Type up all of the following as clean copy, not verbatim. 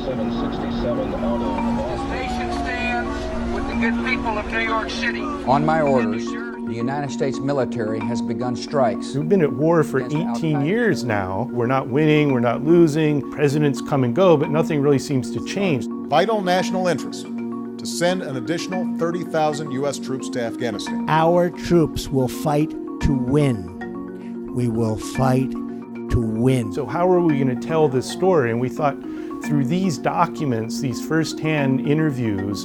767 out of Nation stands with the good people of New York City. On my orders, the United States military has begun strikes. We've been at war for 18 years now. We're not winning, we're not losing. Presidents come and go, but nothing really seems to change. Vital national interest to send an additional 30,000 U.S. troops to Afghanistan. Our troops will fight to win. We will fight to win. So how are we going to tell this story? And we thought through these documents, these first-hand interviews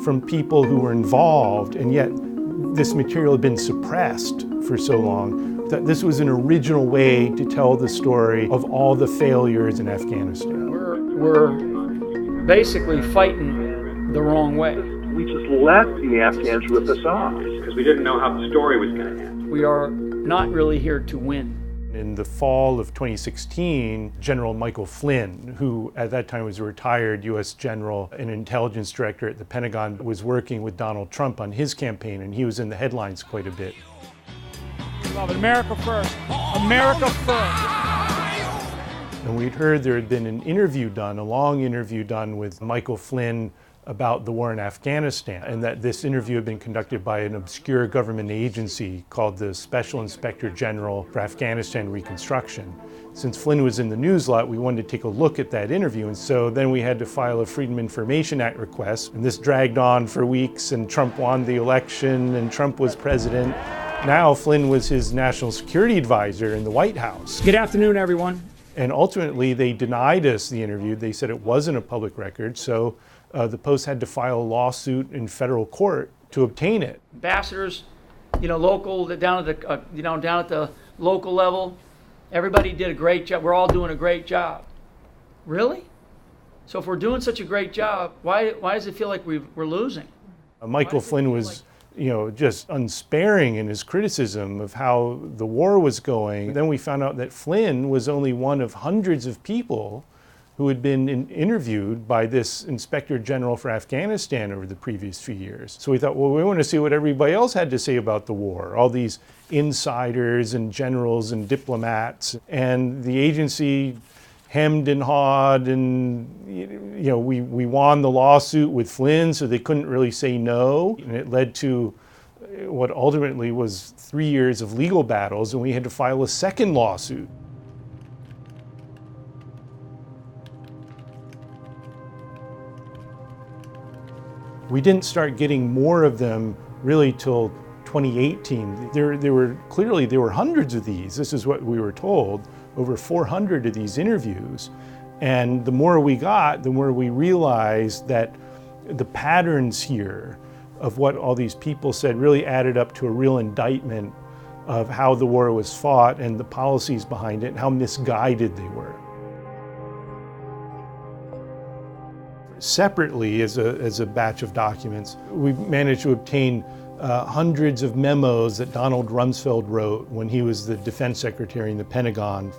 from people who were involved, and yet this material had been suppressed for so long, that this was an original way to tell the story of all the failures in Afghanistan. We're basically fighting the wrong way. We just let the Afghans rip us off because we didn't know how the story was going to end. We are not really here to win. In the fall of 2016, General Michael Flynn, who at that time was a retired U.S. general and intelligence director at the Pentagon, was working with Donald Trump on his campaign, and he was in the headlines quite a bit. Love it. America first. America first. And we'd heard there had been an interview done, a long interview done with Michael Flynn about the war in Afghanistan, and that this interview had been conducted by an obscure government agency called the Special Inspector General for Afghanistan Reconstruction. Since Flynn was in the news lot, we wanted to take a look at that interview, and so then we had to file a Freedom of Information Act request, and this dragged on for weeks, and Trump won the election, and Trump was president. Now Flynn was his national security advisor in the White House. Good afternoon, everyone. And ultimately, they denied us the interview. They said it wasn't a public record, so the Post had to file a lawsuit in federal court to obtain it. Ambassadors, local, down at the local level, everybody did a great job. We're all doing a great job. Really? So if we're doing such a great job, why does it feel like we're losing? Michael Flynn was, just unsparing in his criticism of how the war was going. Then we found out that Flynn was only one of hundreds of people who had been interviewed by this Inspector General for Afghanistan over the previous few years. So we thought, well, we want to see what everybody else had to say about the war, all these insiders and generals and diplomats. And the agency hemmed and hawed, and we won the lawsuit with Flynn, so they couldn't really say no. And it led to what ultimately was 3 years of legal battles, and we had to file a second lawsuit. We didn't start getting more of them really till 2018. There were hundreds of these. This is what we were told, over 400 of these interviews. And the more we got, the more we realized that the patterns here of what all these people said really added up to a real indictment of how the war was fought and the policies behind it and how misguided they were. Separately, as a batch of documents, we managed to obtain hundreds of memos that Donald Rumsfeld wrote when he was the defense secretary in the Pentagon.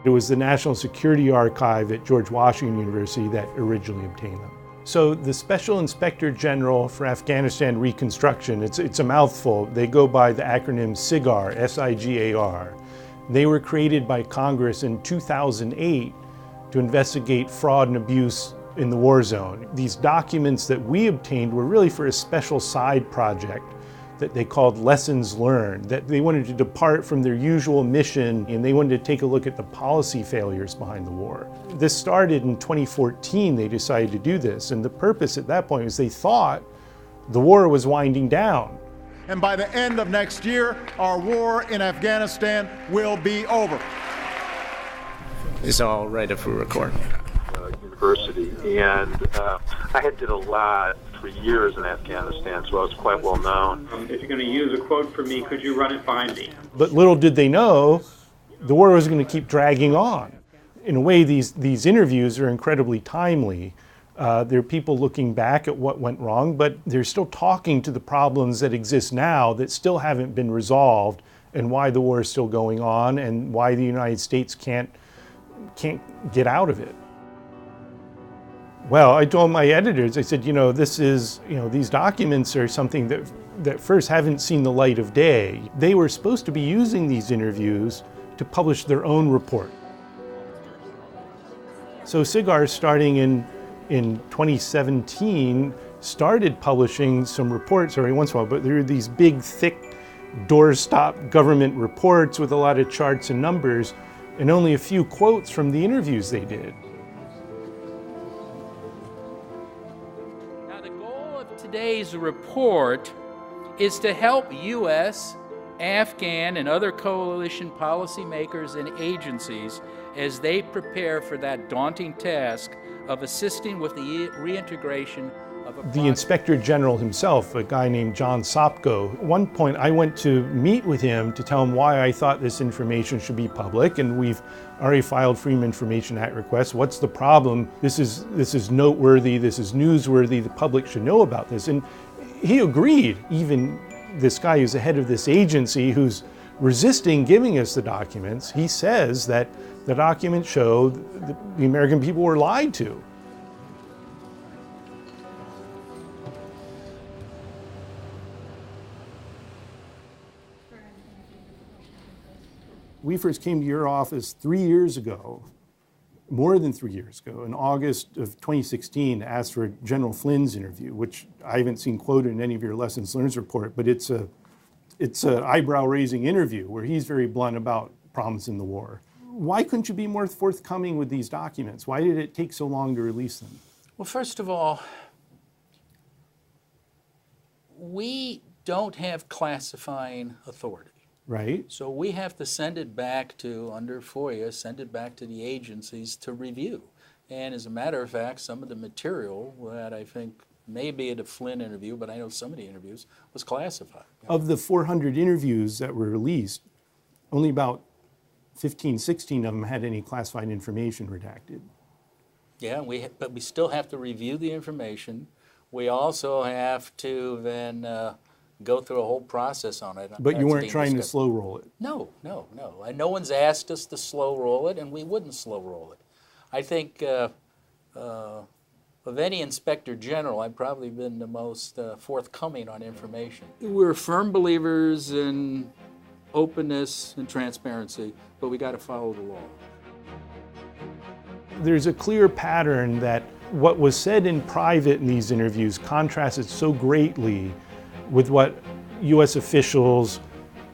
It was the National Security Archive at George Washington University that originally obtained them. So the Special Inspector General for Afghanistan Reconstruction, it's a mouthful. They go by the acronym SIGAR, S-I-G-A-R. They were created by Congress in 2008 to investigate fraud and abuse in the war zone. These documents that we obtained were really for a special side project that they called Lessons Learned, that they wanted to depart from their usual mission and they wanted to take a look at the policy failures behind the war. This started in 2014, they decided to do this, and the purpose at that point was they thought the war was winding down. And by the end of next year, our war in Afghanistan will be over. It's all ready for record. University, and I did a lot for years in Afghanistan, so I was quite well known. If you're going to use a quote from me, could you run it by me? But little did they know, the war was going to keep dragging on. In a way, these interviews are incredibly timely. There are people looking back at what went wrong, but they're still talking to the problems that exist now that still haven't been resolved, and why the war is still going on, and why the United States can't get out of it. Well, I told my editors, I said, these documents are something that first haven't seen the light of day. They were supposed to be using these interviews to publish their own report. So SIGAR, starting in 2017, started publishing some reports every once in a while, but there are these big, thick, doorstop government reports with a lot of charts and numbers, and only a few quotes from the interviews they did. Now, the goal of today's report is to help U.S., Afghan, and other coalition policymakers and agencies as they prepare for that daunting task of assisting with the reintegration of a The Inspector General himself, a guy named John Sopko, at one point I went to meet with him to tell him why I thought this information should be public, and we've already filed Freedom of Information Act requests. What's the problem? This is noteworthy, this is newsworthy, the public should know about this. And he agreed. Even this guy who's the head of this agency who's resisting giving us the documents, he says that the documents show the American people were lied to. We first came to your office 3 years ago, more than 3 years ago, in August of 2016, to ask for General Flynn's interview, which I haven't seen quoted in any of your lessons learned report, but it's an eyebrow-raising interview where he's very blunt about problems in the war. Why couldn't you be more forthcoming with these documents? Why did it take so long to release them? Well, first of all, we don't have classifying authority. Right. So we have to send it back to, under FOIA, send it back to the agencies to review. And as a matter of fact, some of the material that I think may be at a Flynn interview, but I know some of the interviews, was classified. Of the 400 interviews that were released, only about 15, 16 of them had any classified information redacted. Yeah, but we still have to review the information. We also have to then go through a whole process on it. But you weren't trying to slow roll it? No. And no one's asked us to slow roll it, and we wouldn't slow roll it. I think of any Inspector General, I've probably been the most forthcoming on information. We're firm believers in openness and transparency, but we got to follow the law. There's a clear pattern that what was said in private in these interviews contrasted so greatly with what U.S. officials,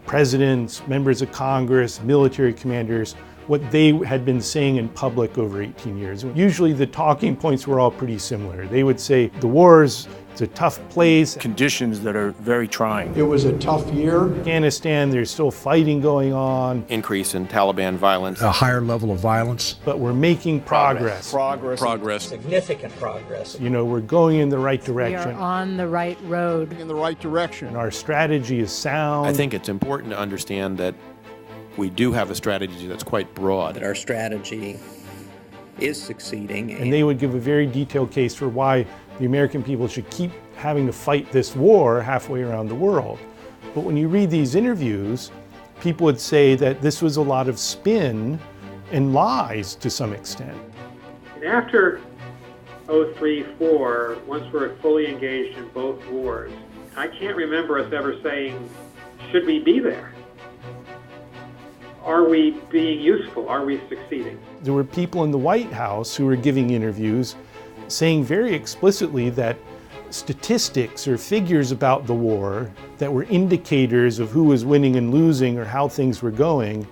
presidents, members of Congress, military commanders, what they had been saying in public over 18 years. Usually the talking points were all pretty similar. They would say the war is a tough place. Conditions that are very trying. It was a tough year. Afghanistan, there's still fighting going on. Increase in Taliban violence. A higher level of violence. But we're making progress. Progress. Significant progress. You know, we're going in the right direction. We are on the right road. In the right direction. And our strategy is sound. I think it's important to understand that we do have a strategy that's quite broad. That our strategy is succeeding. And they would give a very detailed case for why the American people should keep having to fight this war halfway around the world. But when you read these interviews, people would say that this was a lot of spin and lies to some extent. And after 03-04, once we're fully engaged in both wars, I can't remember us ever saying, should we be there? Are we being useful? Are we succeeding? There were people in the White House who were giving interviews saying very explicitly that statistics or figures about the war that were indicators of who was winning and losing or how things were going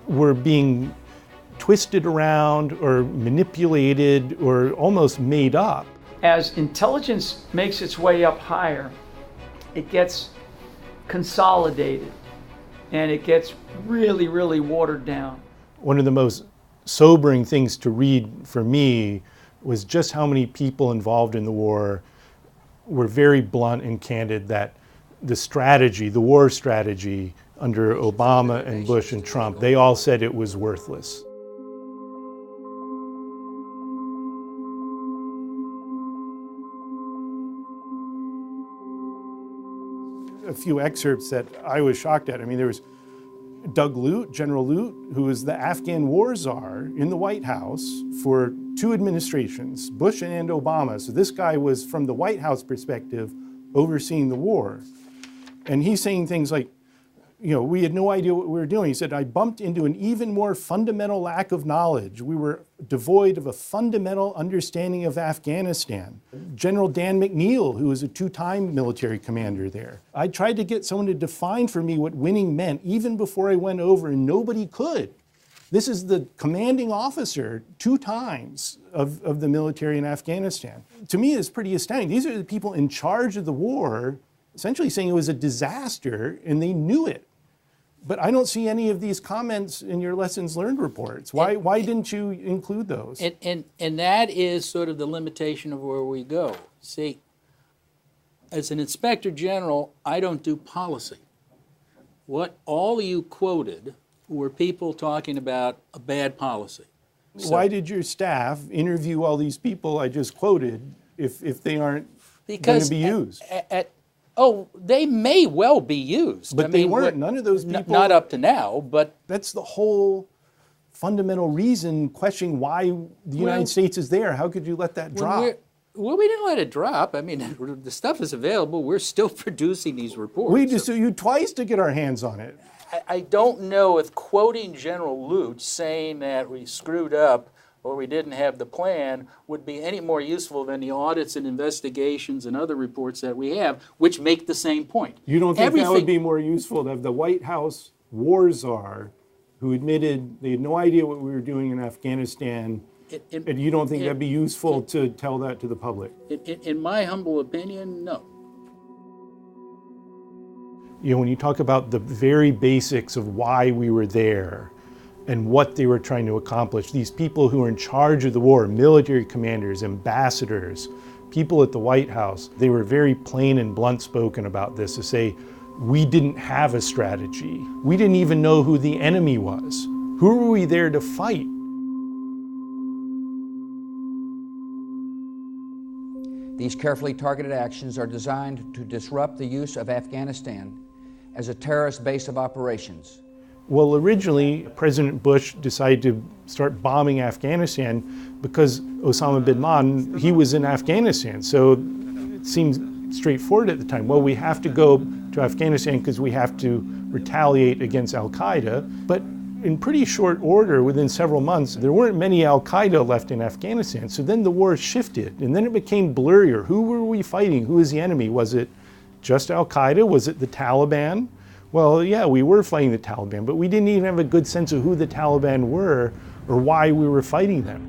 were being twisted around or manipulated or almost made up. As intelligence makes its way up higher, it gets consolidated and it gets really, really watered down. One of the most sobering things to read for me was just how many people involved in the war were very blunt and candid that the strategy, the war strategy under Obama and Bush and Trump, they all said it was worthless. A few excerpts that I was shocked at. I mean, there was Doug Lute, General Lute, who was the Afghan war czar in the White House for 2 administrations, Bush and Obama. So this guy was, from the White House perspective, overseeing the war. And he's saying things like, we had no idea what we were doing. He said, I bumped into an even more fundamental lack of knowledge. We were devoid of a fundamental understanding of Afghanistan. General Dan McNeill, who was a 2-time military commander there. I tried to get someone to define for me what winning meant even before I went over, and nobody could. This is the commanding officer 2 times of the military in Afghanistan. To me, it's pretty astounding. These are the people in charge of the war, essentially saying it was a disaster, and they knew it. But I don't see any of these comments in your lessons learned reports. Why didn't you include those? And that is sort of the limitation of where we go. See, as an inspector general, I don't do policy. What all you quoted were people talking about a bad policy. So, why did your staff interview all these people I just quoted if they aren't going to be used? Oh, they may well be used. But they weren't. None of those people. Not up to now, but. That's the whole fundamental reason questioning why the United States is there. How could you let that drop? Well, we didn't let it drop. I mean, the stuff is available. We're still producing these reports. We just sued you twice to get our hands on it. I don't know if quoting General Lutz saying that we screwed up or we didn't have the plan would be any more useful than the audits and investigations and other reports that we have, which make the same point. You don't think that would be more useful to have the White House war czar, who admitted they had no idea what we were doing in Afghanistan, and you don't think that'd be useful to tell that to the public? In my humble opinion, no. When you talk about the very basics of why we were there, and what they were trying to accomplish. These people who are in charge of the war, military commanders, ambassadors, people at the White House, they were very plain and blunt spoken about this to say, we didn't have a strategy. We didn't even know who the enemy was. Who were we there to fight? These carefully targeted actions are designed to disrupt the use of Afghanistan as a terrorist base of operations. Well, originally, President Bush decided to start bombing Afghanistan because Osama bin Laden, he was in Afghanistan. So it seemed straightforward at the time. Well, we have to go to Afghanistan because we have to retaliate against al-Qaeda. But in pretty short order, within several months, there weren't many al-Qaeda left in Afghanistan. So then the war shifted, and then it became blurrier. Who were we fighting? Who was the enemy? Was it just al-Qaeda? Was it the Taliban? Well, yeah, we were fighting the Taliban, but we didn't even have a good sense of who the Taliban were or why we were fighting them.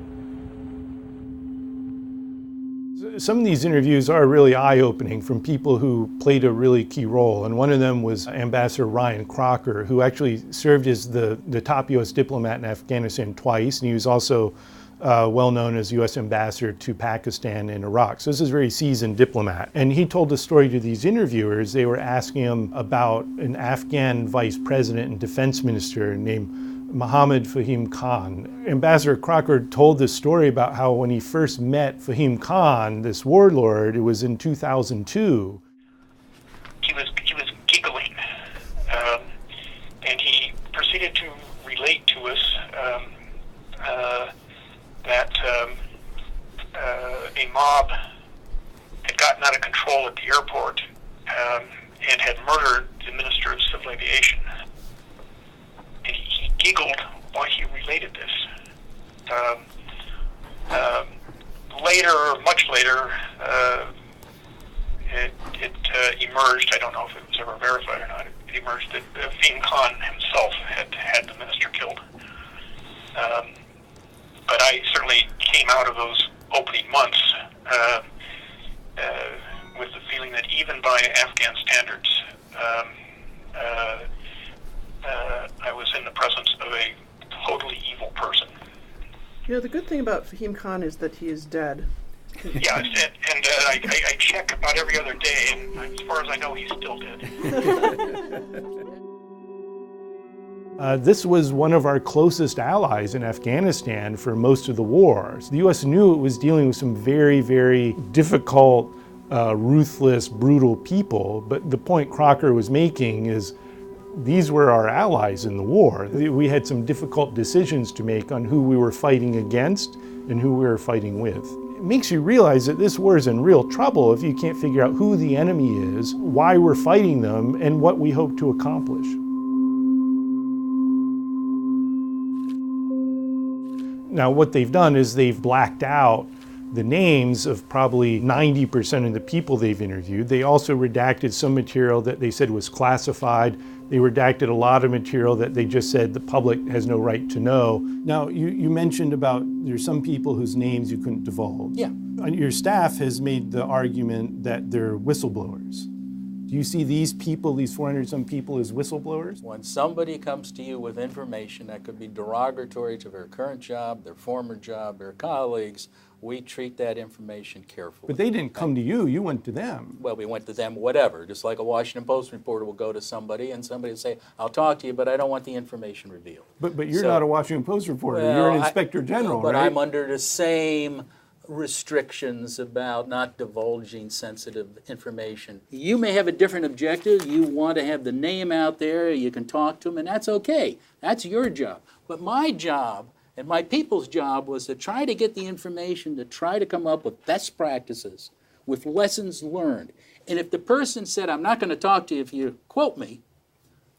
Some of these interviews are really eye-opening from people who played a really key role, and one of them was Ambassador Ryan Crocker, who actually served as the top U.S. diplomat in Afghanistan twice, and he was also well known as U.S. ambassador to Pakistan and Iraq. So this is a very seasoned diplomat. And he told a story to these interviewers. They were asking him about an Afghan vice president and defense minister named Mohammed Fahim Khan. Ambassador Crocker told this story about how when he first met Fahim Khan, this warlord, it was in 2002. He was giggling, and he proceeded to relate to us that a mob had gotten out of control at the airport and had murdered the Minister of Civil Aviation. And he giggled while he related this. Later, much later, it emerged, I don't know if it was ever verified or not, it emerged that Fahim Khan himself had the minister killed. But I certainly came out of those opening months with the feeling that even by Afghan standards, I was in the presence of a totally evil person. You know, the good thing about Fahim Khan is that he is dead. Yeah, and I check about every other day, and as far as I know, he's still dead. This was one of our closest allies in Afghanistan for most of the war. So the U.S. knew it was dealing with some very, very difficult, ruthless, brutal people. But the point Crocker was making is these were our allies in the war. We had some difficult decisions to make on who we were fighting against and who we were fighting with. It makes you realize that this war is in real trouble if you can't figure out who the enemy is, why we're fighting them, and what we hope to accomplish. Now, what they've done is they've blacked out the names of probably 90% of the people they've interviewed. They also redacted some material that they said was classified. They redacted a lot of material that they just said the public has no right to know. Now, you mentioned about there's some people whose names you couldn't divulge. Yeah. Your staff has made the argument that they're whistleblowers. Do you see these people, these 400-some people, as whistleblowers? When somebody comes to you with information that could be derogatory to their current job, their former job, their colleagues, we treat that information carefully. But they didn't come to you, you went to them. Well, we went to them, whatever. Just like a Washington Post reporter will go to somebody and somebody will say, I'll talk to you, but I don't want the information revealed. But you're not a Washington Post reporter, you're an inspector general, but right? I'm under the same restrictions about not divulging sensitive information. You may have a different objective. You want to have the name out there, you can talk to them, and that's okay. That's your job. But my job and my people's job was to try to get the information, to try to come up with best practices, with lessons learned. And if the person said, I'm not going to talk to you if you quote me,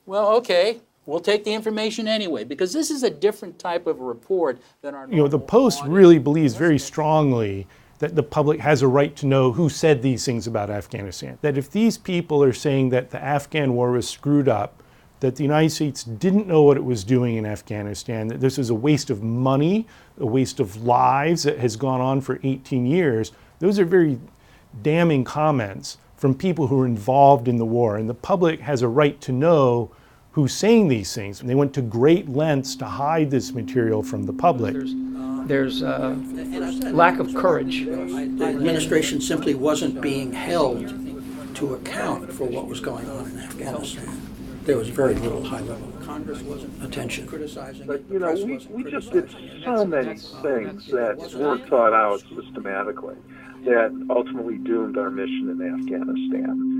well, okay, we'll take the information anyway, because this is a different type of report than our the Post really believes very strongly that the public has a right to know who said these things about Afghanistan. That if these people are saying that the Afghan war was screwed up, that the United States didn't know what it was doing in Afghanistan, that this was a waste of money, a waste of lives that has gone on for 18 years, those are very damning comments from people who are involved in the war. And the public has a right to know who's saying these things. And they went to great lengths to hide this material from the public. There's lack of courage. The administration simply wasn't being held to account for what was going on in Afghanistan. There was very little high-level attention. But, we just did so many things that weren't thought out systematically that ultimately doomed our mission in Afghanistan.